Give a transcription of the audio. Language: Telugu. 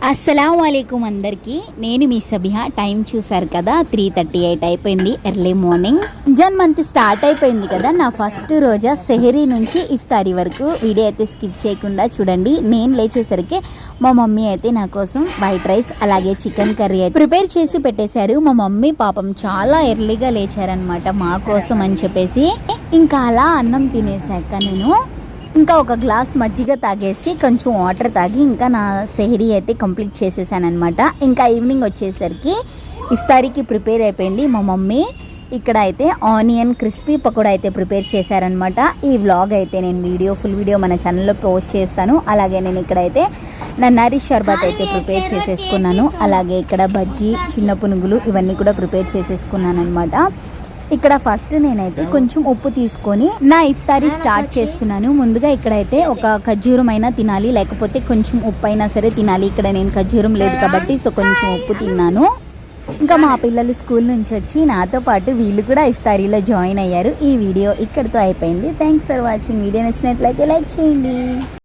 అస్సలాముఅలైకుం అందరికీ. నేను మీ సబిహా. టైం చూసారు కదా, 3:38 అయిపోయింది. Early morning. Ramzan month start అయిపోయింది కదా. నా ఫస్ట్ రోజా సెహరీ నుంచి ఇఫ్తారీ వరకు వీడియో అయితే స్కిప్ చేయకుండా చూడండి. నేను లేచేసరికి మా మమ్మీ అయితే నా కోసం వైట్ రైస్ అలాగే చికెన్ కర్రీ అయితే ప్రిపేర్ చేసి పెట్టేశారు. మా మమ్మీ పాపం చాలా ఎర్లీగా లేచారనమాట మా కోసం అని చెప్పేసి. ఇంకా అలా అన్నం తినేసాక నేను ఇంకా ఒక గ్లాస్ మజ్జిగ తాగేసి కొంచెం వాటర్ తాగి ఇంకా నా సెహరీ అయితే కంప్లీట్ చేసేసాను అనమాట. ఇంకా ఈవినింగ్ వచ్చేసరికి ఇఫ్తారీకి ప్రిపేర్ అయిపోయింది. మా మమ్మీ ఇక్కడ అయితే ఆనియన్ క్రిస్పీ పకోడా అయితే ప్రిపేర్ చేశారనమాట. ఈ వ్లాగ్ అయితే నేను ఫుల్ వీడియో మన ఛానల్లో పోస్ట్ చేస్తాను. అలాగే నేను ఇక్కడైతే నన్నారి షర్బత్ అయితే ప్రిపేర్ చేసేసుకున్నాను. అలాగే ఇక్కడ బజ్జీ, చిన్న పునుగులు ఇవన్నీ కూడా ప్రిపేర్ చేసేసుకున్నాను అనమాట. ఇక్కడ ఫస్ట్ నేనైతే కొంచెం ఉప్పు తీసుకొని నా ఇఫ్తారీ స్టార్ట్ చేస్తున్నాను. ముందుగా ఇక్కడైతే ఒక ఖర్జూరం అయినా తినాలి, లేకపోతే కొంచెం ఉప్పు అయినా సరే తినాలి. ఇక్కడ నేను ఖర్జూరం లేదు కాబట్టి సో కొంచెం ఉప్పు తిన్నాను. ఇంకా మా పిల్లలు స్కూల్ నుంచి వచ్చి నాతో పాటు వీళ్ళు కూడా ఇఫ్తారీలో జాయిన్ అయ్యారు. ఈ వీడియో ఇక్కడితో అయిపోయింది. Thanks for watching. వీడియో నచ్చినట్లయితే లైక్ చేయండి.